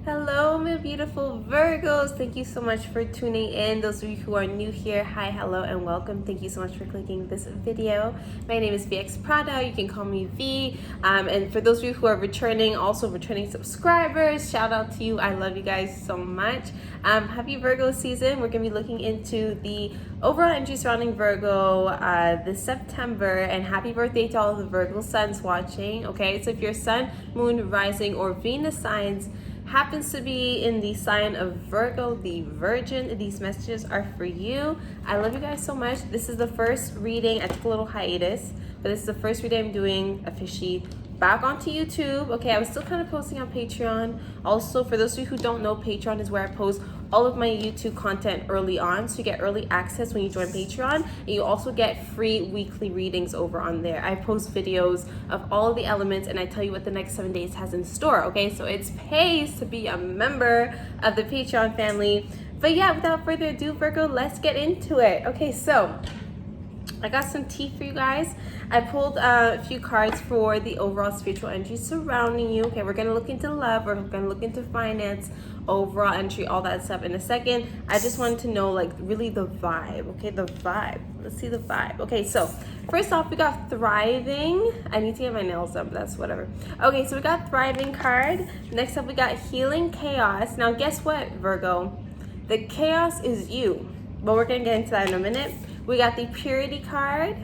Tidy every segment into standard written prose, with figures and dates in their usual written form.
Hello, my beautiful Virgos. Thank you so much for tuning in. Those of you who are new here, hi, hello, and welcome. Thank you so much for clicking this video. My name is VXPRADA. You can call me V. And for those of you who are returning, also returning subscribers, shout out to you. I love you guys so much. Happy Virgo season. We're going to be looking into the overall energy surrounding Virgo this September. And happy birthday to all of the Virgo suns watching. Okay, so if your sun, moon, rising, or Venus signs happens to be in the sign of Virgo, the Virgin, these messages are for you. I love you guys so much. This is the first reading. I took a little hiatus, but this is the first reading I'm doing officially back onto YouTube. Okay, I was still kind of posting on Patreon. Also, for those of you who don't know, Patreon is where I post all of my YouTube content early on, so you get early access when you join Patreon, and you also get free weekly readings over on there. I post videos of all of the elements, and I tell you what the next 7 days has in store. Okay, so it pays to be a member of the Patreon family. But yeah, without further ado, Virgo, let's get into it. Okay, so I got some tea for you guys. I pulled a few cards for the overall spiritual energy surrounding you. Okay, we're going to look into love. We're going to look into finance, overall energy, all that stuff in a second. I just wanted to know, like, really the vibe. Okay, the vibe. Let's see the vibe. Okay, so first off, we got thriving. I need to get my nails done, but that's whatever. Okay, so we got thriving card. Next up, we got healing chaos. Now, guess what, Virgo? The chaos is you. But we're going to get into that in a minute. We got the purity card.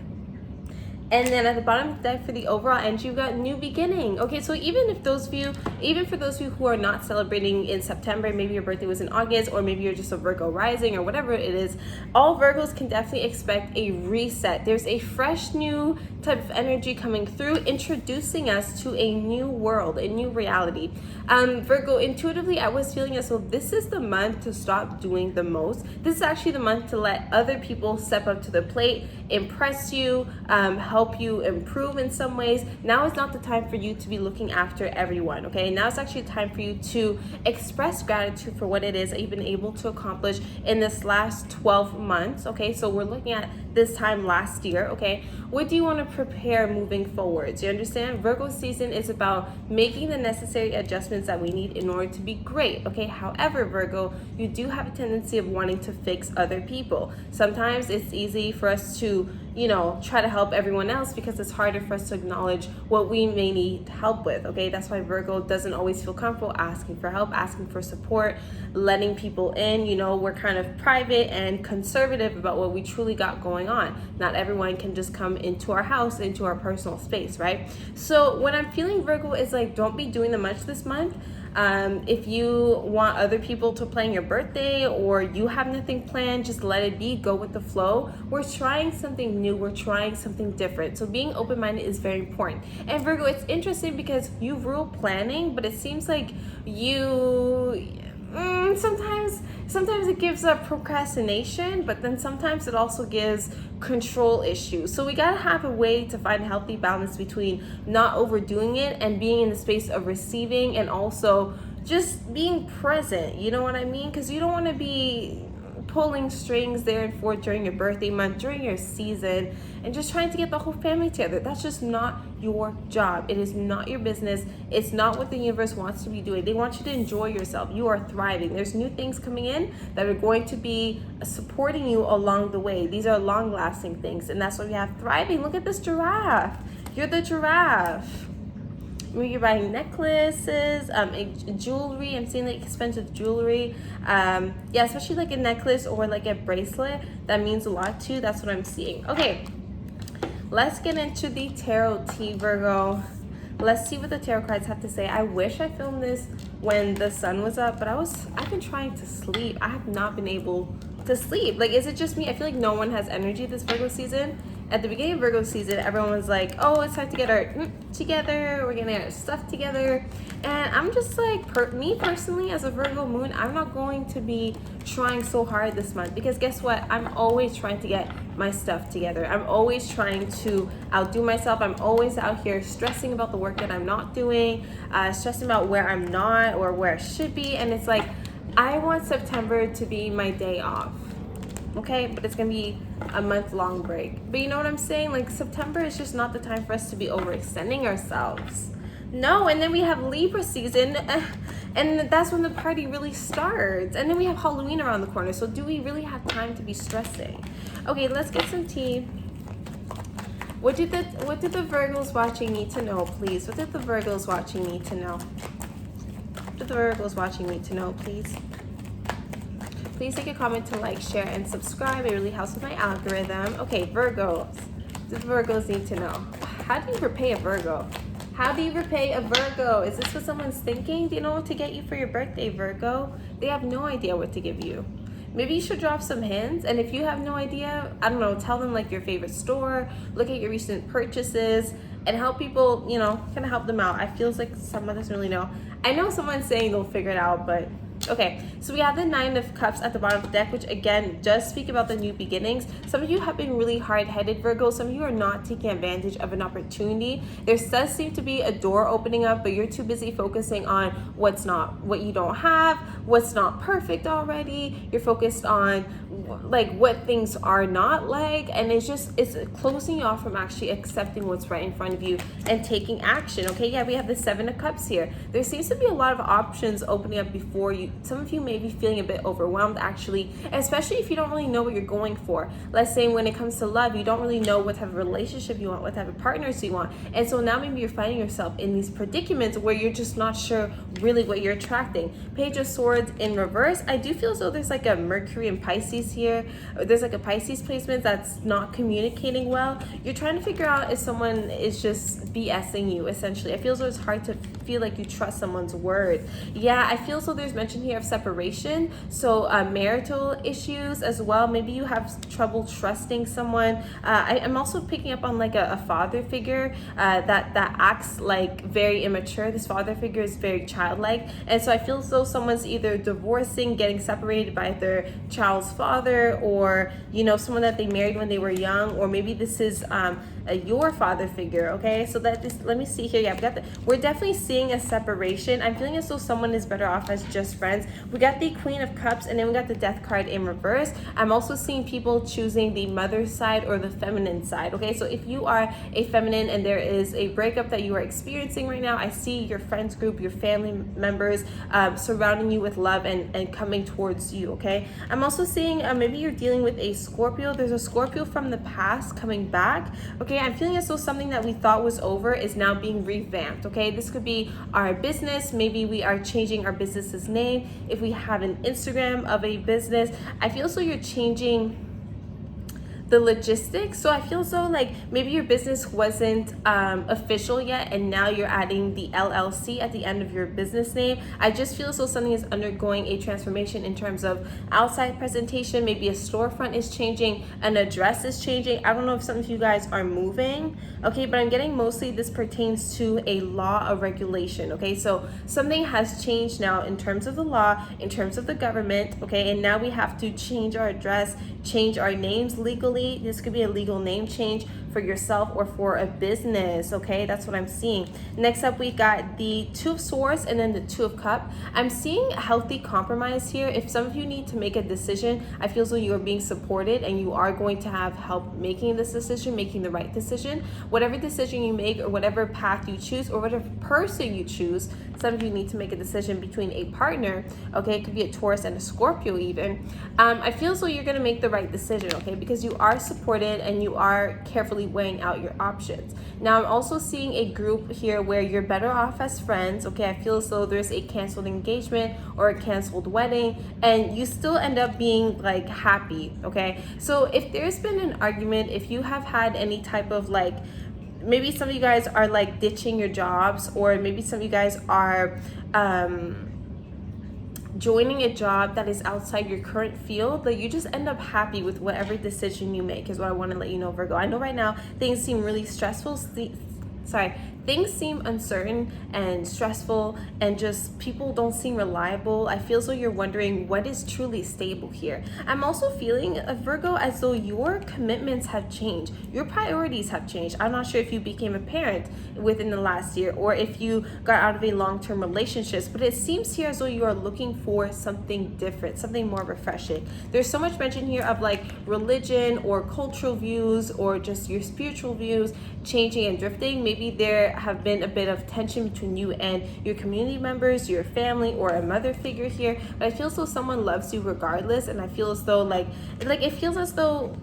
And then at the bottom of the deck for the overall energy, we got new beginning. Okay, so even for those of you who are not celebrating in September, maybe your birthday was in August, or maybe you're just a Virgo rising or whatever it is, all Virgos can definitely expect a reset. There's a fresh new type of energy coming through, introducing us to a new world, a new reality. Virgo, intuitively, I was feeling as though this is the month to stop doing the most. This is actually the month to let other people step up to the plate, impress you, help you improve in some ways. Now is not the time for you to be looking after everyone, okay? Now it's actually time for you to express gratitude for what it is that you've been able to accomplish in this last 12 months, okay? So we're looking at this time last year, okay? What do you want to prepare moving forward? Do you understand? Virgo season is about making the necessary adjustments that we need in order to be great, okay? However, Virgo, you do have a tendency of wanting to fix other people. Sometimes it's easy for us to, try to help everyone else because it's harder for us to acknowledge what we may need help with, okay? That's why Virgo doesn't always feel comfortable asking for help, asking for support, letting people in. We're kind of private and conservative about what we truly got going on. Not everyone can just come into our house, into our personal space, right? So what I'm feeling, Virgo, is like, don't be doing the much this month. If you want other people to plan your birthday or you have nothing planned, just let it be, go with the flow. We're trying something new, we're trying something different. So being open-minded is very important. And Virgo, it's interesting because you rule planning, but it seems like you sometimes it gives up procrastination, but then sometimes it also gives control issues. So we gotta have a way to find a healthy balance between not overdoing it and being in the space of receiving, and also just being present. You know what I mean? Because you don't want to be pulling strings there and forth during your birthday month, during your season, and just trying to get the whole family together. That's just not your job. It is not your business. It's not what the universe wants to be doing. They want you to enjoy yourself. You are thriving. There's new things coming in that are going to be supporting you along the way. These are long-lasting things, and that's why we have thriving. Look at this giraffe. You're the giraffe. You're buying necklaces, jewelry. I'm seeing like expensive jewelry. Yeah, especially like a necklace or like a bracelet. That means a lot too. That's what I'm seeing. Okay, let's get into the tarot tea, Virgo. Let's see what the tarot cards have to say. I wish I filmed this when the sun was up, but I've been trying to sleep. I have not been able to sleep. Like, is it just me? I feel like no one has energy this Virgo season. At the beginning of Virgo season, everyone was like, oh, it's time to get our together. We're gonna get our stuff together. And I'm just like, me personally, as a Virgo moon, I'm not going to be trying so hard this month, because guess what? I'm always trying to get my stuff together. I'm always trying to outdo myself. I'm always out here stressing about the work that I'm not doing, stressing about where I'm not or where I should be. And it's like, I want September to be my day off. Okay, but it's gonna be a month-long break. But you know what I'm saying? Like, September is just not the time for us to be overextending ourselves. No, and then we have Libra season, And that's when the party really starts. And then we have Halloween around the corner. So do we really have time to be stressing? Okay, let's get some tea. What did the Virgos watching need to know, please? What did the Virgos watching need to know? What did the Virgos watching need to know, please? Please take a comment to like, share, and subscribe. It really helps with my algorithm. Okay, Virgos. What do the Virgos need to know? How do you repay a Virgo? How do you repay a Virgo? Is this what someone's thinking? Do you know what to get you for your birthday, Virgo? They have no idea what to give you. Maybe you should drop some hints. And if you have no idea, I don't know, tell them like your favorite store, look at your recent purchases, and help people, you know, kind of help them out. I feel like someone doesn't really know. I know someone's saying they'll figure it out, but okay, so we have the Nine of Cups at the bottom of the deck, which again does speak about the new beginnings. Some of you have been really hard-headed, Virgo. Some of you are not taking advantage of an opportunity. There does seem to be a door opening up, but you're too busy focusing on what you don't have, what's not perfect already. You're focused on like what things are not like, and it's closing you off from actually accepting what's right in front of you and taking action. Okay, yeah, we have the Seven of Cups here. There seems to be a lot of options opening up before you. Some of you may be feeling a bit overwhelmed, actually, especially if you don't really know what you're going for. Let's say when it comes to love, you don't really know what type of relationship you want, what type of partners you want. And so now maybe you're finding yourself in these predicaments where you're just not sure really what you're attracting. Page of Swords in reverse. I do feel as though there's like a Mercury and Pisces here. There's like a Pisces placement that's not communicating well. You're trying to figure out if someone is just BSing you, essentially. I feel as though it's hard to feel like you trust someone's word. Yeah, I feel as though there's mention here of separation, so marital issues as well. Maybe you have trouble trusting someone. I'm also picking up on like a father figure that acts like very immature. This father figure is very childlike, and so I feel as though someone's either divorcing, getting separated by their child's father, or you know, someone that they married when they were young, or maybe this is your father figure. Okay, so let me see here. Yeah, we're definitely seeing a separation. I'm feeling as though someone is better off as just friends. We got the Queen of Cups, and then we got the Death card in reverse. I'm also seeing people choosing the mother side or the feminine side. Okay, so if you are a feminine and there is a breakup that you are experiencing right now, I see your friends group, your family members surrounding you with love and coming towards you. Okay, I'm also seeing maybe you're dealing with a Scorpio. There's a Scorpio from the past coming back. Okay, I'm feeling as though something that we thought was over is now being revamped. Okay, this could be our business. Maybe we are changing our business's name. If we have an Instagram of a business, I feel so you're changing the logistics. So I feel as though like maybe your business wasn't official yet, and now you're adding the LLC at the end of your business name. I just feel as though something is undergoing a transformation in terms of outside presentation. Maybe a storefront is changing, an address is changing. I don't know if some of you guys are moving, okay, but I'm getting mostly this pertains to a law or regulation. Okay, so something has changed now in terms of the law, in terms of the government. Okay, and now we have to change our address, change our names legally. This could be a legal name change for yourself or for a business. Okay, that's what I'm seeing. Next up, we got the Two of Swords and then the Two of Cups. I'm seeing healthy compromise here. If some of you need to make a decision, I feel as though you are being supported and you are going to have help making this decision, making the right decision. Whatever decision you make, or whatever path you choose, or whatever person you choose, some of you need to make a decision between a partner. Okay, it could be a Taurus and a Scorpio even. I feel as though you're going to make the right decision, okay, because you are supported and you are carefully weighing out your options. Now I'm also seeing a group here where you're better off as friends. Okay, I feel as though there's a canceled engagement or a canceled wedding, and you still end up being like happy. Okay, so if there's been an argument, if you have had any type of like, maybe some of you guys are like ditching your jobs, or maybe some of you guys are joining a job that is outside your current field, that you just end up happy with whatever decision you make, is what I want to let you know, Virgo. I know right now things seem really stressful. Things seem uncertain and stressful, and just people don't seem reliable. I feel as though you're wondering what is truly stable here. I'm also feeling, Virgo, as though your commitments have changed. Your priorities have changed. I'm not sure if you became a parent within the last year, or if you got out of a long-term relationship, but it seems here as though you are looking for something different, something more refreshing. There's so much mention here of like religion or cultural views, or just your spiritual views changing and drifting. Maybe there have been a bit of tension between you and your community members, your family, or a mother figure here. But I feel as though someone loves you regardless, and I feel as though like it feels as though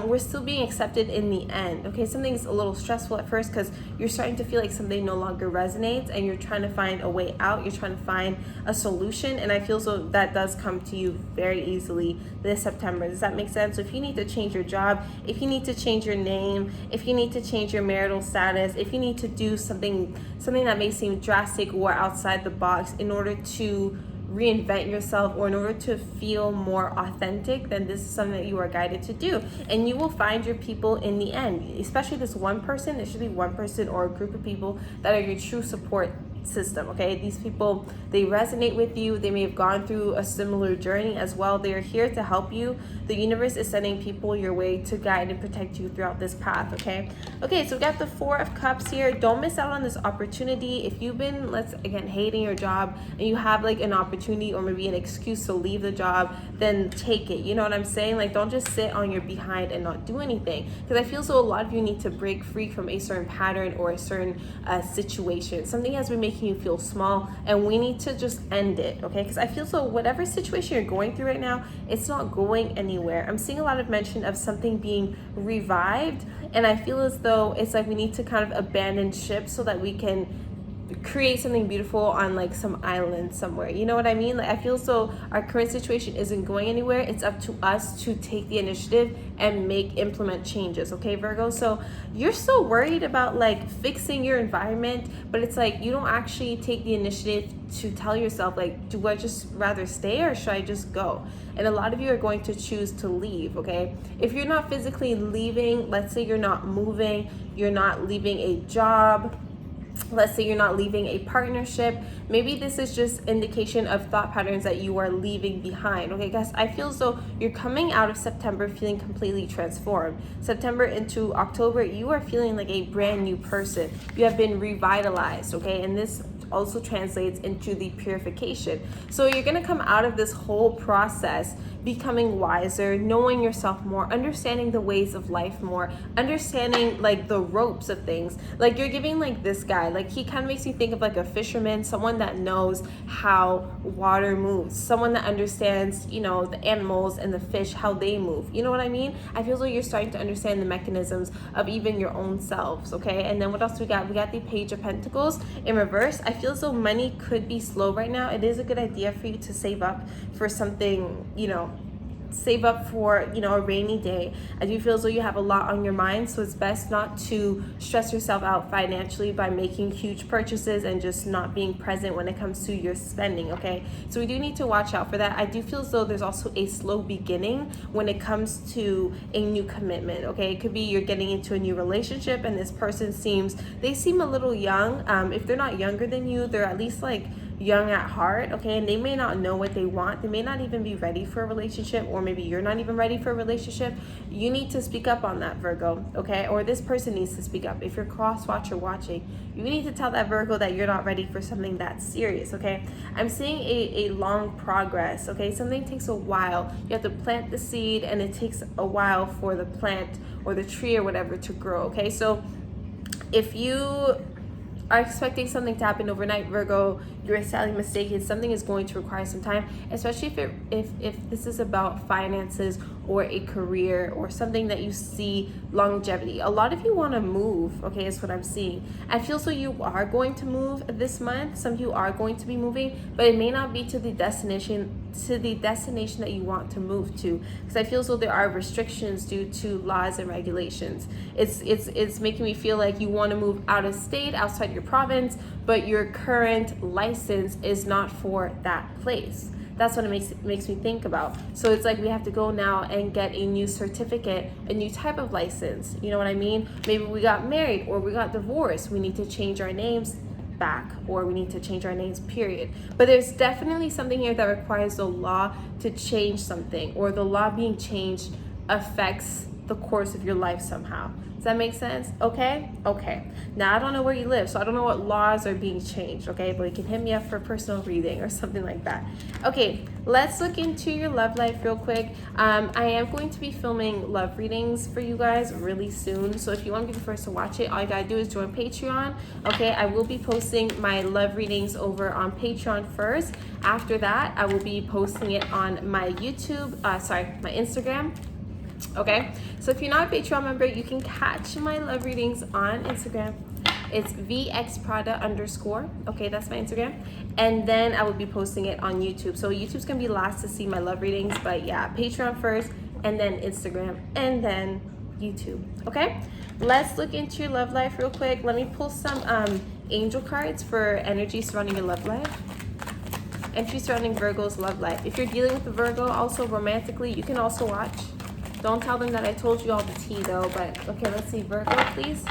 we're still being accepted in the end. Okay, something's a little stressful at first because you're starting to feel like something no longer resonates, and you're trying to find a way out. You're trying to find a solution, and I feel as though that does come to you very easily this September. Does that make sense? So if you need to change your job, if you need to change your name, if you need to change your marital status, if you need to do something that may seem drastic or outside the box in order to reinvent yourself or in order to feel more authentic, then this is something that you are guided to do, and you will find your people in the end. Especially this one person, there should be one person or a group of people that are your true support system. Okay, these people, they resonate with you. They may have gone through a similar journey as well. They are here to help you. The universe is sending people your way to guide and protect you throughout this path. Okay, so we got the Four of Cups here. Don't miss out on this opportunity. If you've been, let's again, hating your job and you have like an opportunity or maybe an excuse to leave the job, then take it. You know what I'm saying? Like, don't just sit on your behind and not do anything, because I feel so a lot of you need to break free from a certain pattern or a certain situation. Something has been making you feel small, and we need to just end it. Okay, because I feel so whatever situation you're going through right now, it's not going anywhere. I'm seeing a lot of mention of something being revived, and I feel as though it's like we need to kind of abandon ship so that we can create something beautiful on like some island somewhere. You know what I mean? Like, I feel so our current situation isn't going anywhere. It's up to us to take the initiative and implement changes. Okay, Virgo? So you're so worried about like fixing your environment, but it's like you don't actually take the initiative to tell yourself like, do I just rather stay or should I just go? And a lot of you are going to choose to leave. Okay, if you're not physically leaving, let's say you're not moving, you're not leaving a job, let's say you're not leaving a partnership, maybe this is just indication of thought patterns that you are leaving behind. Okay, guys, I feel as though you're coming out of September feeling completely transformed. September into October, you are feeling like a brand new person. You have been revitalized. Okay, and this also translates into the purification. So you're going to come out of this whole process becoming wiser, knowing yourself more, understanding the ways of life more, understanding like the ropes of things. Like, you're giving like this guy, like he kind of makes me think of like a fisherman, someone that knows how water moves, someone that understands, you know, the animals and the fish, how they move. You know what I mean? I feel like you're starting to understand the mechanisms of even your own selves. Okay, and then what else we got? We got the Page of Pentacles in reverse. I feel as though money could be slow right now. It is a good idea for you to save up for something, you know, save up for, you know, a rainy day. I do feel as though you have a lot on your mind, so it's best not to stress yourself out financially by making huge purchases and just not being present when it comes to your spending. Okay, so we do need to watch out for that. I do feel as though there's also a slow beginning when it comes to a new commitment. Okay, it could be you're getting into a new relationship and this person they seem a little young. If they're not younger than you, they're at least like young at heart. Okay, and they may not know what they want. They may not even be ready for a relationship, or maybe you're not even ready for a relationship. You need to speak up on that, Virgo. Okay, or this person needs to speak up. If you're cross watcher watching, you need to tell that Virgo that you're not ready for something that's serious. Okay, I'm seeing a long progress. Okay, something takes a while. You have to plant the seed, and it takes a while for the plant or the tree or whatever to grow. Okay, so if you are expecting something to happen overnight, Virgo, you're sadly mistaken. Something is going to require some time, especially if this is about finances or a career or something that you see longevity. A lot of you want to move. Okay, is what I'm seeing. I feel so you are going to move this month. Some of you are going to be moving, but it may not be to the destination that you want to move to, because I feel as though there are restrictions due to laws and regulations. It's making me feel like you want to move out of state, outside your province, but your current license is not for that place. That's what it makes me think about. So it's like we have to go now and get a new certificate, a new type of license. You know what I mean? Maybe we got married or we got divorced. We need to change our names back, or we need to change our names, period. But there's definitely something here that requires the law to change something, or the law being changed affects the course of your life somehow. Does that make sense? Okay. Now I don't know where you live, so I don't know what laws are being changed, okay? But you can hit me up for a personal reading or something like that. Okay, let's look into your love life real quick. I am going to be filming love readings for you guys really soon. So if you want to be the first to watch it, all you gotta do is join Patreon. Okay, I will be posting my love readings over on Patreon first. After that, I will be posting it on my YouTube, my Instagram. Okay, so if you're not a Patreon member, you can catch my love readings on Instagram. It's VXPRADA_. Okay, that's my Instagram. And then I will be posting it on YouTube. So YouTube's gonna be last to see my love readings, but yeah, Patreon first, and then Instagram, and then YouTube. Okay, let's look into your love life real quick. Let me pull some angel cards for energy surrounding your love life. Entry surrounding Virgo's love life. If you're dealing with a Virgo, also romantically, you can also watch. Don't tell them that I told you all the tea though, but okay, let's see. Virgo, please.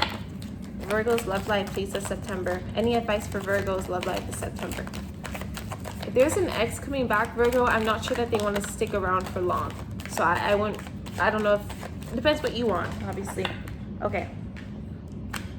Virgo's love life, please, this September. Any advice for Virgo's love life this September? If there's an ex coming back, Virgo, I'm not sure that they want to stick around for long. So I don't know if, it depends what you want, obviously. Okay.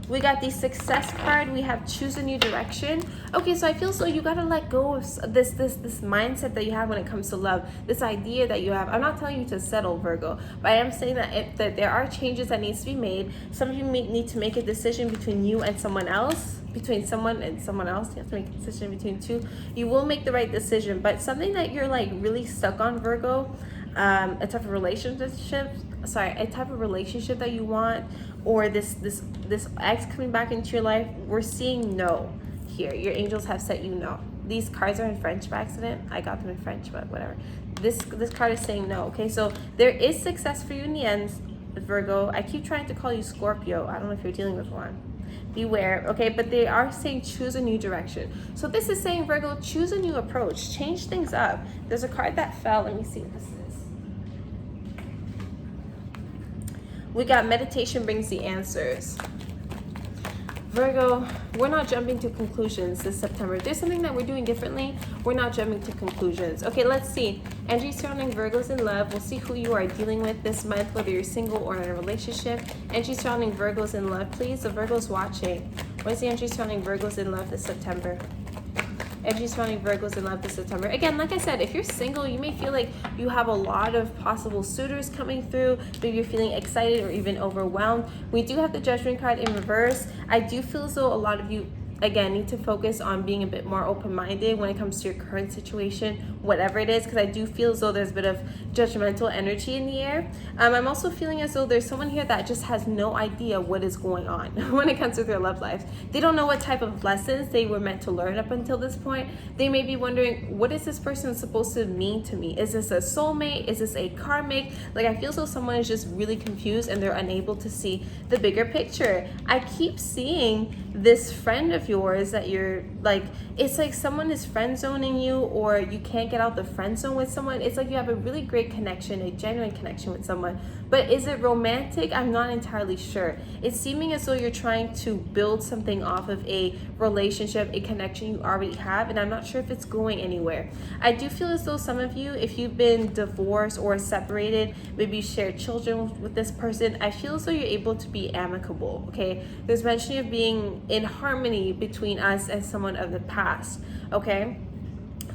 We got the success card. We have choose a new direction. Okay, so I feel so you gotta let go of this mindset that you have when it comes to love. This idea that you have. I'm not telling you to settle, Virgo, but I am saying that there are changes that needs to be made. Some of you may need to make a decision between you and someone else. Between someone and someone else, you have to make a decision between two. You will make the right decision, but something that you're like really stuck on, Virgo, a type of relationship that you want, or this ex coming back into your life, we're seeing no here. Your angels have set you no. These cards are in French by accident. I got them in French, but whatever. This card is saying no. Okay, so there is success for you in the end, Virgo. I keep trying to call you Scorpio. I don't know if you're dealing with one. Beware. Okay, but they are saying choose a new direction. So this is saying, Virgo, choose a new approach, change things up. There's a card that fell. Let me see what this is. We got meditation brings the answers. Virgo, we're not jumping to conclusions this September. If there's something that we're doing differently, we're not jumping to conclusions. Okay, let's see. Energy surrounding Virgos in love. We'll see who you are dealing with this month, whether you're single or in a relationship. Energy surrounding Virgos in love, please. The Virgos watching. What is the energy surrounding Virgos in love this September? Energy surrounding Virgos in love this September. Again, like I said, if you're single, you may feel like you have a lot of possible suitors coming through. Maybe you're feeling excited or even overwhelmed. We do have the Judgment card in reverse. I do feel as though a lot of you, again, need to focus on being a bit more open-minded when it comes to your current situation, whatever it is, because I do feel as though there's a bit of judgmental energy in the air. I'm also feeling as though there's someone here that just has no idea what is going on when it comes to their love life. They don't know what type of lessons they were meant to learn up until this point. They may be wondering, what is this person supposed to mean to me? Is this a soulmate? Is this a karmic? Like, I feel as though someone is just really confused and they're unable to see the bigger picture. I keep seeing this friend of yours that you're like, it's like someone is friend zoning you, or you can't get out the friend zone with someone. It's like you have a really great connection, a genuine connection with someone, but is it romantic? I'm not entirely sure. It's seeming as though you're trying to build something off of a relationship, a connection you already have, and I'm not sure if it's going anywhere. I do feel as though some of you, if you've been divorced or separated, maybe you share children with this person, I feel as though you're able to be amicable. Okay, there's mention of being in harmony between us and someone of the past. Okay,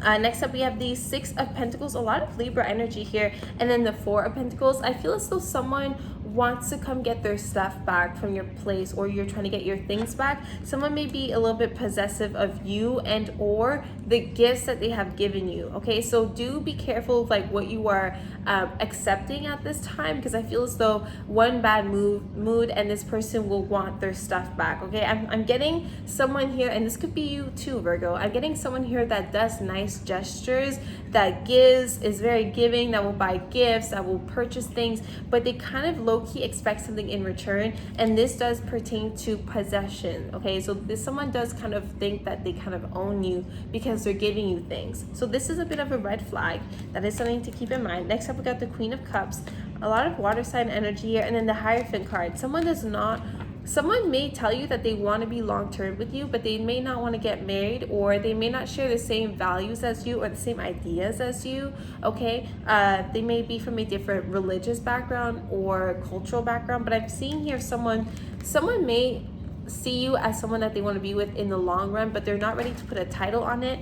next up we have the Six of Pentacles, a lot of Libra energy here, and then the Four of Pentacles. I feel as though someone wants to come get their stuff back from your place, or you're trying to get your things back. Someone may be a little bit possessive of you and or the gifts that they have given you. Okay, so do be careful of like what you are accepting at this time, because I feel as though one bad mood and this person will want their stuff back. Okay, I'm getting someone here, and this could be you too, Virgo. I'm getting someone here that does nice gestures, that gives, is very giving, that will buy gifts, that will purchase things, but they kind of low-key expect something in return, and this does pertain to possession. Okay, so this someone does kind of think that they kind of own you because they're giving you things. So this is a bit of a red flag. That is something to keep in mind. Next up we got the Queen of Cups, a lot of water sign energy here, and then the Hierophant card. Someone does not Someone may tell you that they want to be long-term with you, but they may not want to get married, or they may not share the same values as you or the same ideas as you, okay? They may be from a different religious background or cultural background, but I'm seeing here someone may see you as someone that they want to be with in the long run, but they're not ready to put a title on it,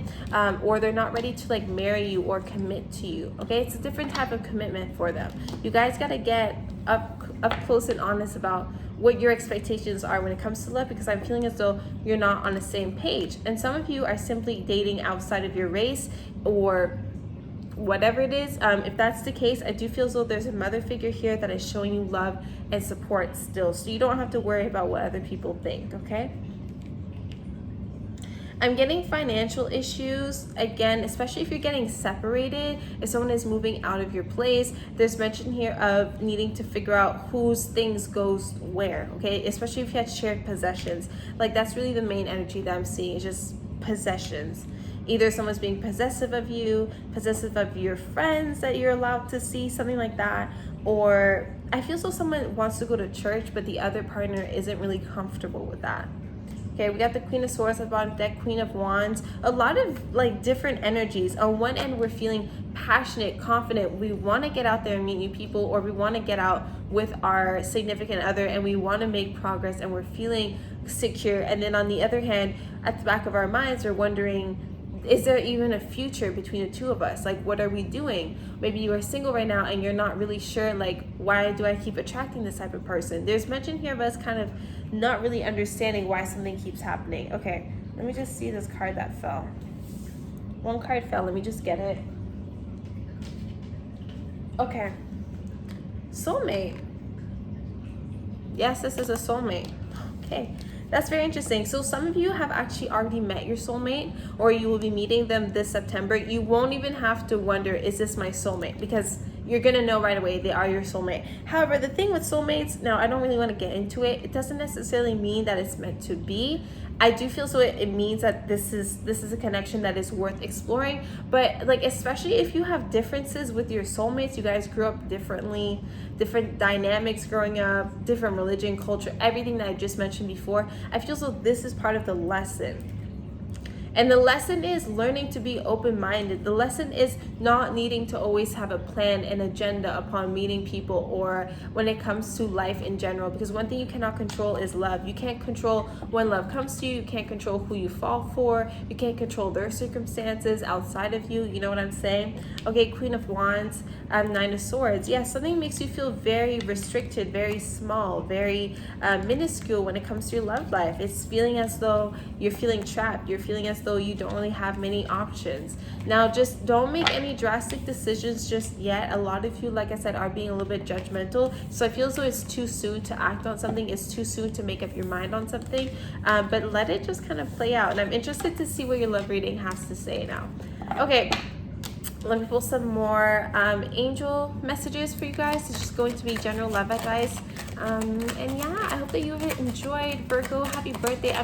or they're not ready to like marry you or commit to you, okay? It's a different type of commitment for them. You guys got to get up close and honest about what your expectations are when it comes to love, because I'm feeling as though you're not on the same page. And some of you are simply dating outside of your race or whatever it is. If that's the case, I do feel as though there's a mother figure here that is showing you love and support still, so you don't have to worry about what other people think, okay? I'm getting financial issues again, especially if you're getting separated, if someone is moving out of your place. There's mention here of needing to figure out whose things goes where, okay? Especially if you had shared possessions. Like, that's really the main energy that I'm seeing, is just possessions. Either someone's being possessive of you, possessive of your friends that you're allowed to see, something like that. Or I feel so someone wants to go to church, but the other partner isn't really comfortable with that. Okay, we got the Queen of Swords at the bottom deck, Queen of Wands. A lot of like different energies. On one end, we're feeling passionate, confident. We want to get out there and meet new people, or we want to get out with our significant other and we want to make progress and we're feeling secure. And then on the other hand, at the back of our minds, we're wondering, is there even a future between the two of us? Like, what are we doing? Maybe you are single right now and you're not really sure, like, why do I keep attracting this type of person? There's mention here of us kind of not really understanding why something keeps happening. Okay, let me just see this card that fell. One card fell, let me just get it. Okay, soulmate. Yes, this is a soulmate. Okay. That's very interesting. So some of you have actually already met your soulmate, or you will be meeting them this September. You won't even have to wonder, is this my soulmate? Because you're going to know right away they are your soulmate. However, the thing with soulmates, now I don't really want to get into it. It doesn't necessarily mean that it's meant to be. I do feel so it means that this is a connection that is worth exploring. But like, especially if you have differences with your soulmates, you guys grew up differently, different dynamics growing up, different religion, culture, everything that I just mentioned before. I feel so this is part of the lesson. And the lesson is learning to be open-minded. The lesson is not needing to always have a plan and agenda upon meeting people or when it comes to life in general. Because one thing you cannot control is love. You can't control when love comes to you. You can't control who you fall for. You can't control their circumstances outside of you. You know what I'm saying? Okay, Queen of Wands, Nine of Swords. Yeah, something makes you feel very restricted, very small, very minuscule when it comes to your love life. It's feeling as though you're feeling trapped. You're feeling as though you don't really have many options. Now, just don't make any drastic decisions just yet. A lot of you, like I said, are being a little bit judgmental. So I feel as though it's too soon to act on something. It's too soon to make up your mind on something. But let it just kind of play out. And I'm interested to see what your love reading has to say now. Okay. Let me pull some more angel messages for you guys. It's just going to be general love advice. And yeah, I hope that you have enjoyed. Virgo, happy birthday.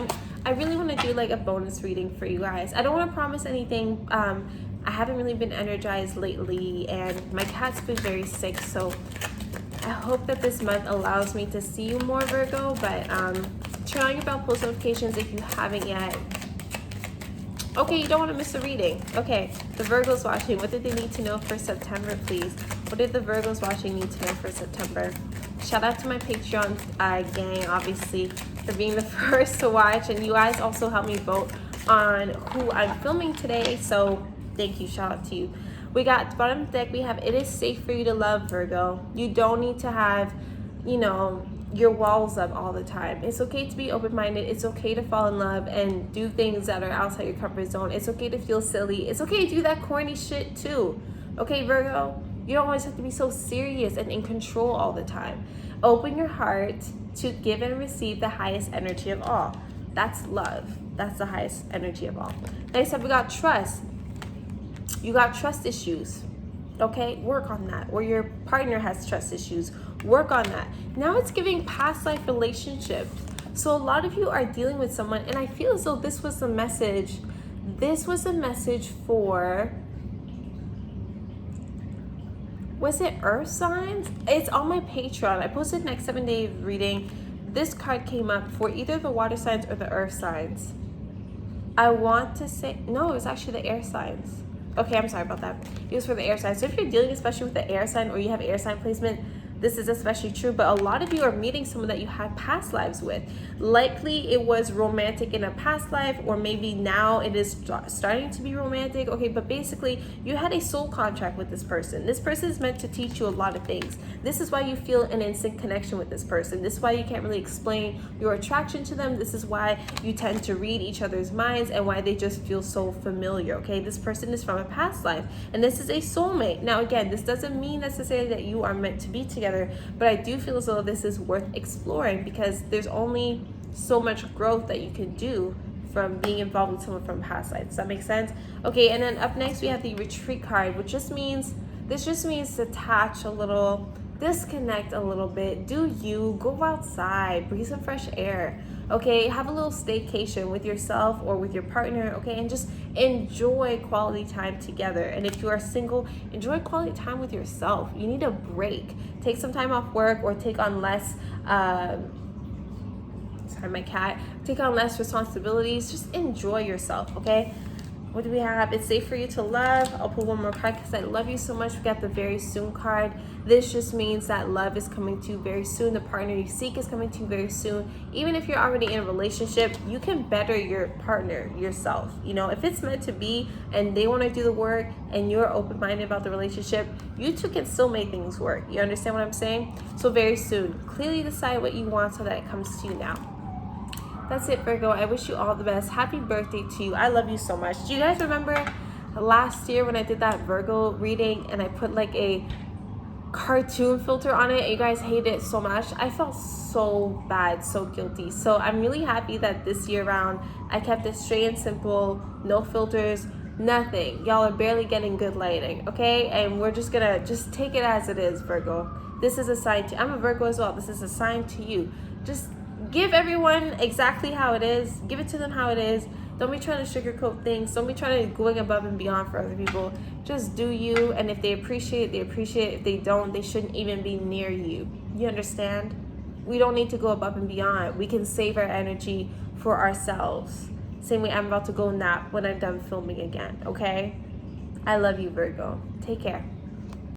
I really want to do like a bonus reading for you guys. I don't want to promise anything. I haven't really been energized lately and my cat's been very sick. So I hope that this month allows me to see you more, Virgo. But turn on your bell post notifications if you haven't yet. Okay, you don't want to miss a reading. Okay, the Virgos watching, what did they need to know for September, please? What did the Virgos watching need to know for September? Shout out to my Patreon gang, obviously, for being the first to watch. And you guys also helped me vote on who I'm filming today. So thank you, shout out to you. We got at the bottom of the deck, we have, it is safe for you to love, Virgo. You don't need to have, you know, your walls up all the time. It's okay to be open-minded. It's okay to fall in love and do things that are outside your comfort zone. It's okay to feel silly. It's okay to do that corny shit too. Okay, Virgo? You don't always have to be so serious and in control all the time. Open your heart to give and receive the highest energy of all. That's love. That's the highest energy of all. Next up, we got trust. You got trust issues. Okay, work on that. Or your partner has trust issues. Work on that. Now it's giving past life relationship. So a lot of you are dealing with someone, and I feel as though this was the message. This was a message for, was it earth signs? It's on my Patreon. I posted next 7-day reading. this card came up for either the water signs or the earth signs. I want to say, no, it was actually the air signs. Okay, I'm sorry about that. It was for the air signs. So if you're dealing especially with the air sign, or you have air sign placement, this is especially true, but a lot of you are meeting someone that you had past lives with. Likely it was romantic in a past life, or maybe now it is starting to be romantic. Okay, but basically you had a soul contract with this person. This person is meant to teach you a lot of things. This is why you feel an instant connection with this person. This is why you can't really explain your attraction to them. This is why you tend to read each other's minds, and why they just feel so familiar. Okay, this person is from a past life, and this is a soulmate. Now again, this doesn't mean necessarily that you are meant to be together, but I do feel as though this is worth exploring, because there's only so much growth that you can do from being involved with someone from past lives. Does that make sense? Okay, and then up next we have the retreat card, which just means detach a little, disconnect a little bit, do you, go outside, breathe some fresh air. Okay, have a little staycation with yourself or with your partner, okay, and just enjoy quality time together. And if you are single, enjoy quality time with yourself. You need a break. Take some time off work, or take on less take on less responsibilities. Just enjoy yourself, okay? What do we have? It's safe for you to love. I'll pull one more card because I love you so much. We got the very soon card. This just means that love is coming to you very soon. The partner you seek is coming to you very soon. Even if you're already in a relationship, you can better your partner yourself. You know, if it's meant to be and they want to do the work and you're open-minded about the relationship, you two can still make things work. You understand what I'm saying? So very soon, clearly decide what you want so that it comes to you now. That's it, Virgo. I wish you all the best. Happy birthday to you. I love you so much. Do you guys remember last year when I did that Virgo reading and I put like a cartoon filter on it and you guys hated it so much? I felt so bad, so guilty. So I'm really happy that this year around I kept it straight and simple, no filters, nothing. Y'all are barely getting good lighting, okay? And we're just gonna take it as it is, Virgo. This is a sign to, I'm a Virgo as well. This is a sign to you. Just give everyone exactly how it is. Give it to them how it is. Don't be trying to sugarcoat things. Don't be trying to going above and beyond for other people. Just do you, and if they appreciate it, they appreciate it. If they don't, they shouldn't even be near you. You understand? We don't need to go above and beyond. We can save our energy for ourselves. Same way I'm about to go nap when I'm done filming again, okay? I love you, Virgo. Take care.